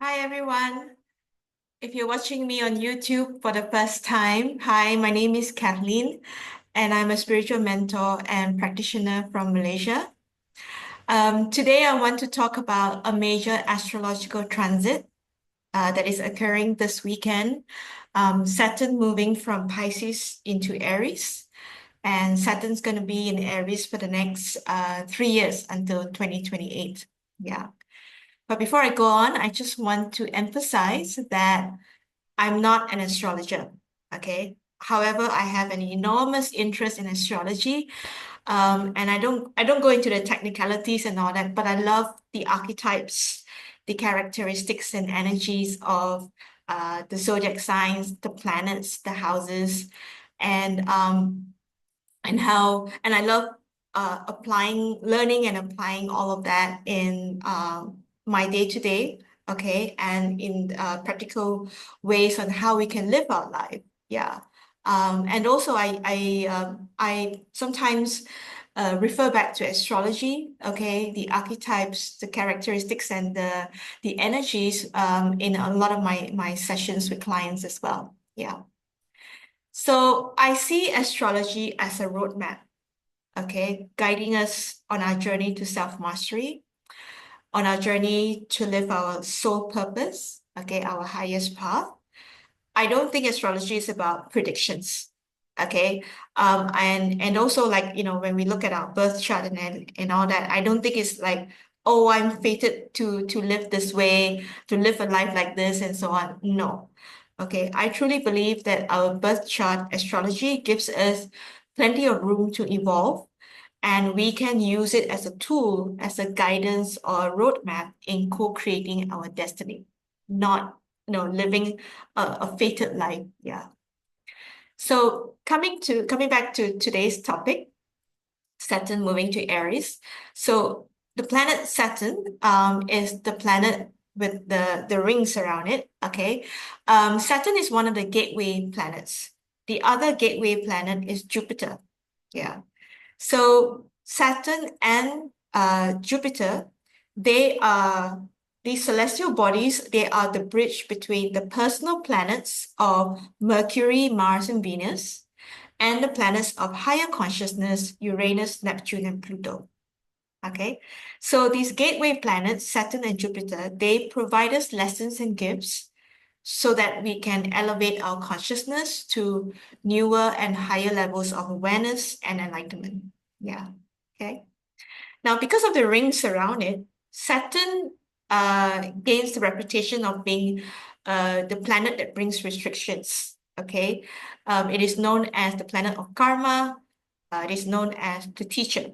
Hi everyone. If you're watching me on YouTube for the first time, hi, my name is Kathleen, and I'm a spiritual mentor and practitioner from Malaysia. Today, I want to talk about a major astrological transit that is occurring this weekend. Saturn moving from Pisces into Aries, and Saturn's going to be in Aries for the next 3 years until 2028. Yeah. But before I go on, I just want to emphasize that I'm not an astrologer, okay? However, I have an enormous interest in astrology, and I don't go into the technicalities and all that, but I love the archetypes, the characteristics and energies of the zodiac signs, the planets, the houses, and um, and I love learning and applying all of that in my day to day, okay, and in practical ways on how we can live our life. Yeah. And also I sometimes refer back to astrology, okay, the archetypes, the characteristics, and the energies in a lot of my sessions with clients as well. Yeah. So I see astrology as a roadmap, okay, guiding us on our journey to self-mastery, on our journey to live our soul purpose, okay, our highest path. I don't think astrology is about predictions, okay? And also like, when we look at our birth chart and all that, I don't think it's like, oh, I'm fated to live this way, to live a life like this, and so on. No. Okay, I truly believe that our birth chart astrology gives us plenty of room to evolve, and we can use it as a tool, as a guidance or a roadmap in co-creating our destiny, not living a fated life. Yeah. So coming back to today's topic, Saturn moving to Aries. So the planet Saturn is the planet with the rings around it. Okay. Saturn is one of the gateway planets. The other gateway planet is Jupiter. Yeah. So Saturn and Jupiter, they are these celestial bodies, they are the bridge between the personal planets of Mercury, Mars, and Venus, and the planets of higher consciousness, Uranus, Neptune, and Pluto. Okay, so these gateway planets, Saturn and Jupiter, they provide us lessons and gifts so that we can elevate our consciousness to newer and higher levels of awareness and enlightenment. Yeah. Okay. Now, because of the rings around it, Saturn gains the reputation of being the planet that brings restrictions. Okay. It is known as the planet of karma. It is known as the teacher.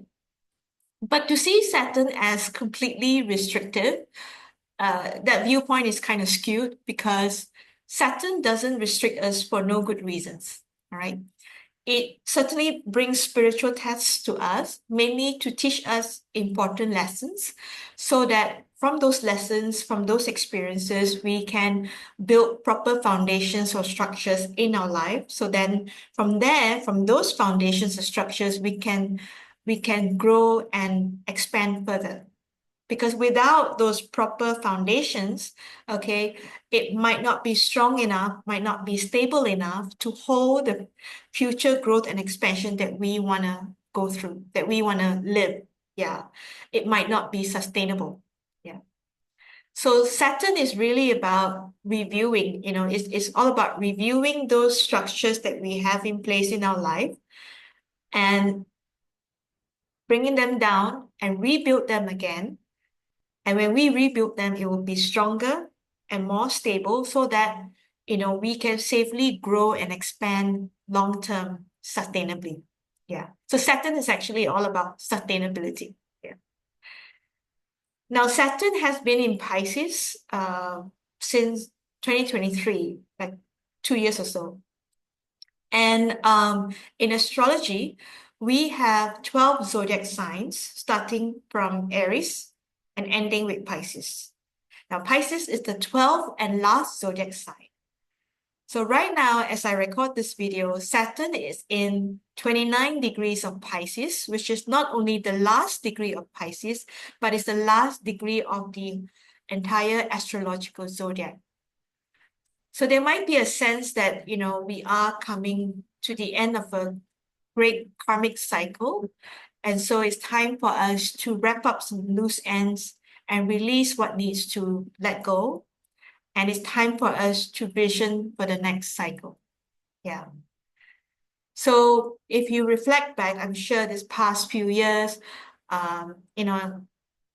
But to see Saturn as completely restrictive, that viewpoint is kind of skewed because Saturn doesn't restrict us for no good reasons. All right. It certainly brings spiritual tests to us, mainly to teach us important lessons, so that from those lessons, from those experiences, we can build proper foundations or structures in our life. So then from there, from those foundations or structures, we can grow and expand further. Because without those proper foundations, okay, it might not be strong enough, might not be stable enough to hold the future growth and expansion that we want to go through, that we want to live. Yeah, it might not be sustainable. Yeah. So Saturn is really about reviewing, it's all about reviewing those structures that we have in place in our life and bringing them down and rebuild them again. And when we rebuild them, it will be stronger and more stable so that, we can safely grow and expand long-term sustainably. Yeah. So Saturn is actually all about sustainability. Yeah. Now, Saturn has been in Pisces since 2023, like 2 years or so. And in astrology, we have 12 zodiac signs starting from Aries and ending with Pisces. Now, Pisces is the 12th and last zodiac sign. So right now, as I record this video, Saturn is in 29 degrees of Pisces, which is not only the last degree of Pisces, but it's the last degree of the entire astrological zodiac. So there might be a sense that, we are coming to the end of a great karmic cycle. And so it's time for us to wrap up some loose ends and release what needs to let go. And it's time for us to vision for the next cycle. Yeah. So if you reflect back, I'm sure this past few years,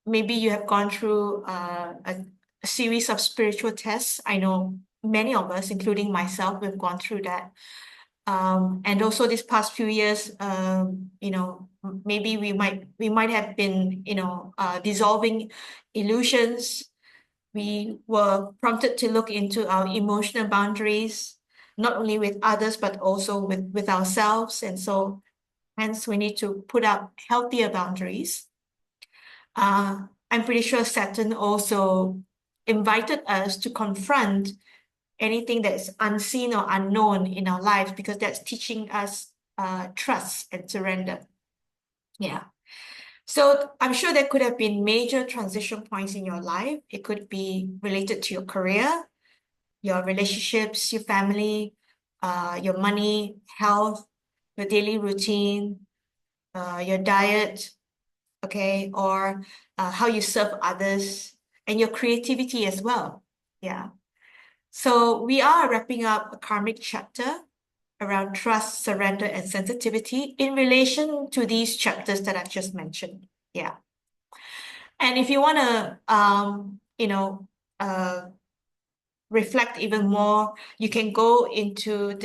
maybe you have gone through a series of spiritual tests. I know many of us, including myself, have gone through that. And also this past few years, maybe we might have been, dissolving illusions. We were prompted to look into our emotional boundaries, not only with others, but also with ourselves. And so hence we need to put up healthier boundaries. I'm pretty sure Saturn also invited us to confront anything that is unseen or unknown in our lives, because that's teaching us trust and surrender. Yeah. So I'm sure there could have been major transition points in your life. It could be related to your career, your relationships, your family, your money, health, your daily routine, your diet, okay, or how you serve others, and your creativity as well. Yeah. So we are wrapping up a karmic chapter around trust, surrender, and sensitivity in relation to these chapters that I've just mentioned. Yeah. And if you want to, reflect even more, you can go into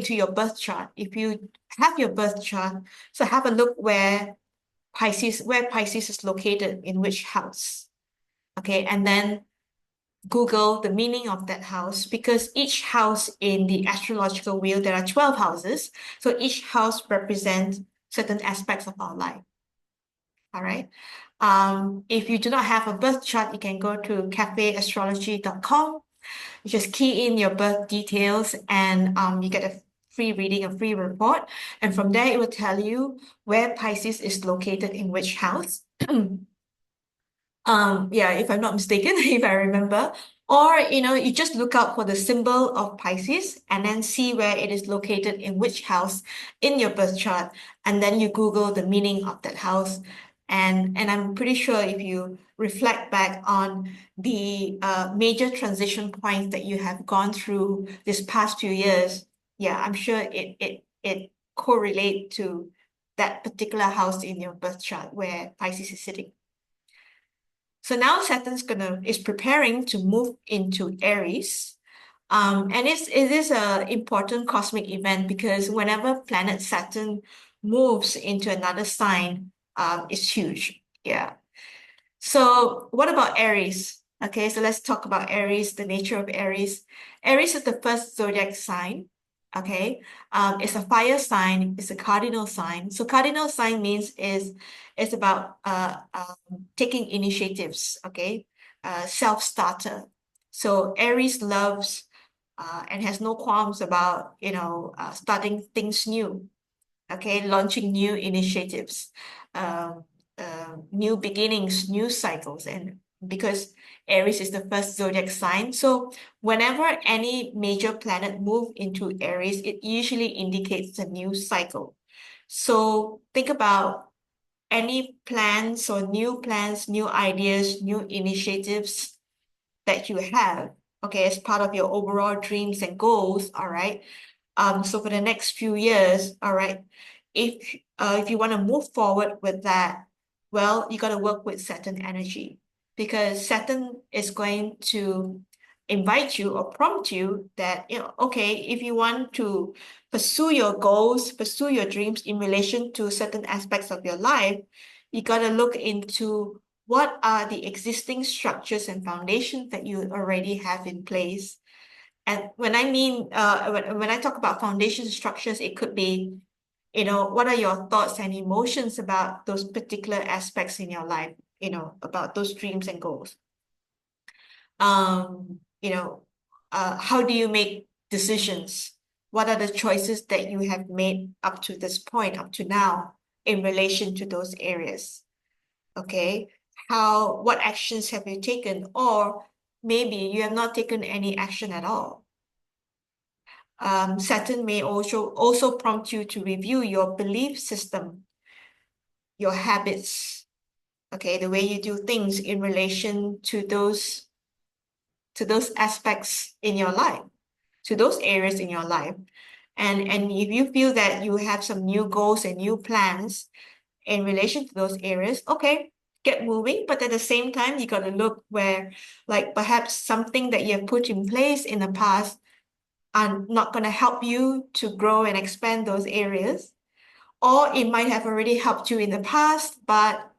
your birth chart. If you have your birth chart, so have a look where Pisces is located in which house. Okay, and then Google the meaning of that house, because each house in the astrological wheel, there are 12 houses. So each house represents certain aspects of our life. All right. If you do not have a birth chart, you can go to cafeastrology.com. You just key in your birth details, and you get a free reading, a free report. And from there, it will tell you where Pisces is located in which house. Yeah, if I'm not mistaken, if I remember. Or, you just look out for the symbol of Pisces and then see where it is located in which house in your birth chart. And then you Google the meaning of that house. And I'm pretty sure if you reflect back on the major transition points that you have gone through this past few years, yeah, I'm sure it correlate to that particular house in your birth chart where Pisces is sitting. So now Saturn's is preparing to move into Aries. And it is an important cosmic event, because whenever planet Saturn moves into another sign, it's huge. Yeah. So what about Aries? Okay, so let's talk about Aries, the nature of Aries. Aries is the first zodiac sign. Okay, it's a fire sign, it's a cardinal sign. So cardinal sign means it's about taking initiatives, okay, self-starter. So Aries loves and has no qualms about, starting things new, okay, launching new initiatives, um, new beginnings, new cycles. And because Aries is the first zodiac sign, so whenever any major planet move into Aries, it usually indicates a new cycle. So think about any plans or new plans, new ideas, new initiatives that you have, okay, as part of your overall dreams and goals, all right? So for the next few years, all right, if you want to move forward with that, well, you got to work with Saturn energy, because Saturn is going to invite you or prompt you that, okay, if you want to pursue your goals, pursue your dreams in relation to certain aspects of your life, you got to look into what are the existing structures and foundations that you already have in place. And when I mean, when I talk about foundation structures, it could be, what are your thoughts and emotions about those particular aspects in your life, about those dreams and goals. Um, how do you make decisions? What are the choices that you have made up to this point, up to now, in relation to those areas? Okay. what actions have you taken, or maybe you have not taken any action at all. Saturn may also prompt you to review your belief system, your habits, okay, the way you do things in relation to those aspects in your life, to those areas in your life. And if you feel that you have some new goals and new plans in relation to those areas, okay, get moving. But at the same time, you got to look where, like, perhaps something that you have put in place in the past are not going to help you to grow and expand those areas. Or it might have already helped you in the past, but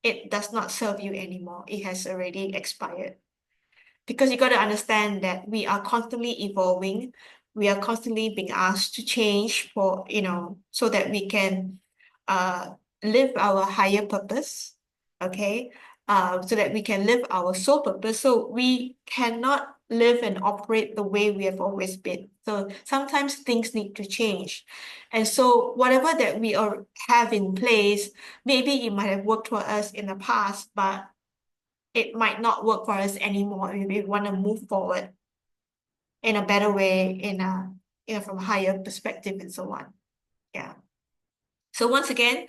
it does not serve you anymore. It has already expired. Because you got to understand that we are constantly evolving. We are constantly being asked to change for, so that we can uh, live our higher purpose, okay? So that we can live our soul purpose. So we cannot live and operate the way we have always been. So sometimes things need to change. And so whatever that we have in place, maybe it might have worked for us in the past, but it might not work for us anymore if we want to move forward in a better way, from a higher perspective and so on. Yeah. So once again,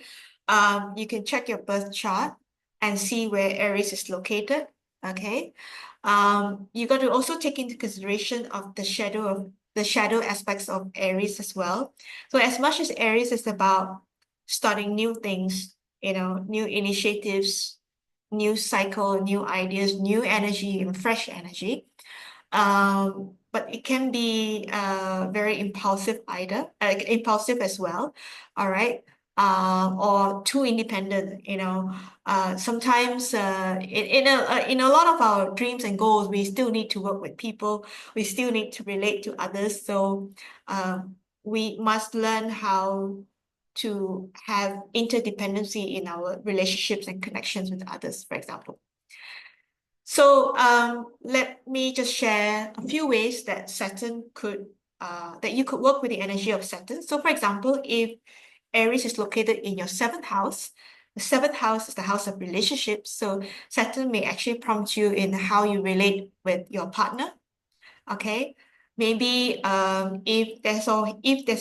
you can check your birth chart and see where Aries is located. Okay. You got to also take into consideration of the shadow aspects of Aries as well. So as much as Aries is about starting new things, new initiatives, new cycle, new ideas, new energy, and fresh energy. But it can be very impulsive as well. All right. Or too independent, sometimes in a lot of our dreams and goals, we still need to work with people. We still need to relate to others. So we must learn how to have interdependency in our relationships and connections with others, for example. So let me just share a few ways that that you could work with the energy of Saturn. So for example, if Aries is located in your seventh house, the seventh house is the house of relationships. So Saturn may actually prompt you in how you relate with your partner. Okay. Maybe if there's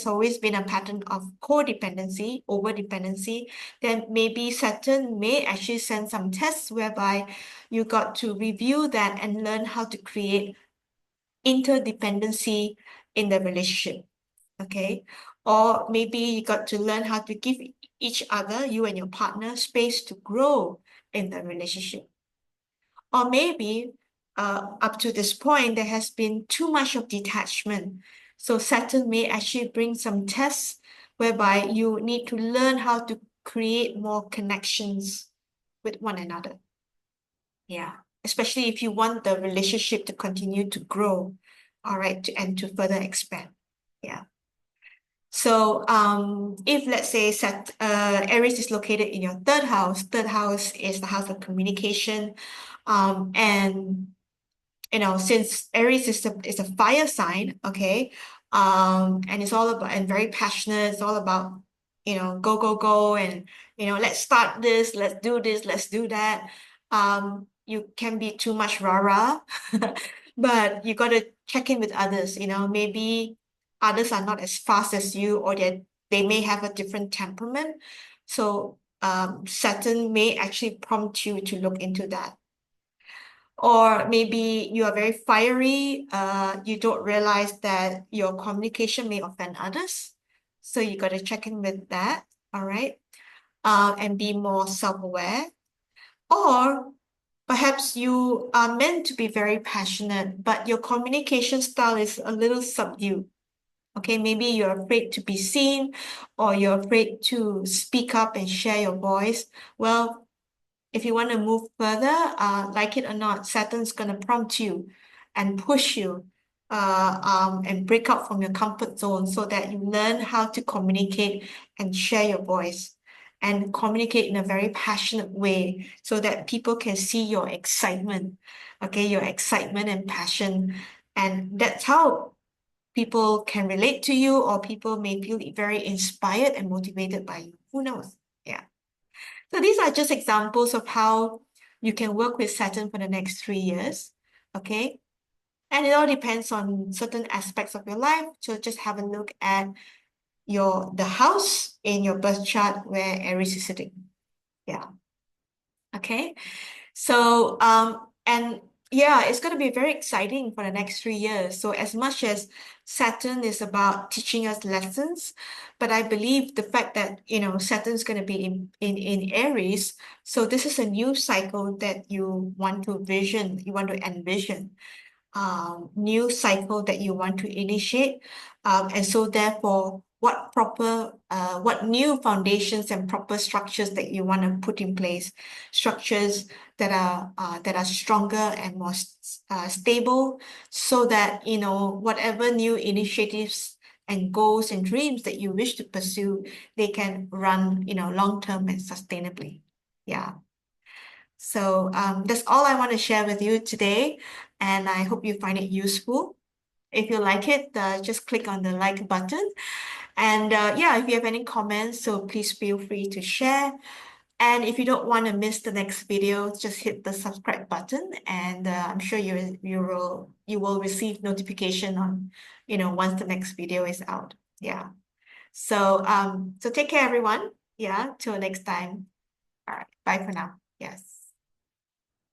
always been a pattern of codependency, over dependency, then maybe Saturn may actually send some tests whereby you got to review that and learn how to create interdependency in the relationship. Okay. Or maybe you got to learn how to give each other, you and your partner, space to grow in the relationship. Or maybe up to this point, there has been too much of detachment. So Saturn may actually bring some tests whereby you need to learn how to create more connections with one another. Yeah, especially if you want the relationship to continue to grow, all right, and to further expand. Yeah. So if let's say Aries is located in your third house is the house of communication. And since Aries is a fire sign, okay, and it's all about and very passionate, it's all about, go, go, go, and let's start this, let's do that. You can be too much rah-rah, but you got to check in with others, maybe others are not as fast as you, or they may have a different temperament. So Saturn may actually prompt you to look into that. Or maybe you are very fiery, you don't realize that your communication may offend others. So you got to check in with that, all right? And be more self-aware. Or perhaps you are meant to be very passionate, but your communication style is a little subdued. Okay, maybe you're afraid to be seen, or you're afraid to speak up and share your voice. Well, if you want to move further, like it or not, Saturn's going to prompt you and push you and break out from your comfort zone so that you learn how to communicate and share your voice and communicate in a very passionate way so that people can see your excitement, okay, your excitement and passion. And that's how people can relate to you, or people may feel very inspired and motivated by you. Who knows? Yeah. So these are just examples of how you can work with Saturn for the next 3 years. Okay. And it all depends on certain aspects of your life. So just have a look at the house in your birth chart where Aries is sitting. Yeah. Okay. So and yeah, it's going to be very exciting for the next 3 years. So as much as Saturn is about teaching us lessons, but I believe the fact that Saturn's going to be in Aries, so this is a new cycle that you want to envision, new cycle that you want to initiate. And so therefore, what new foundations and proper structures that you want to put in place, structures that are stronger and more stable, so that, whatever new initiatives and goals and dreams that you wish to pursue, they can run, long term and sustainably. Yeah. So that's all I want to share with you today, and I hope you find it useful. If you like it, just click on the like button. And yeah, if you have any comments, so please feel free to share. And if you don't want to miss the next video, just hit the subscribe button, and I'm sure you will receive notification on, once the next video is out. Yeah. So take care, everyone. Yeah, till next time. All right. Bye for now. Yes.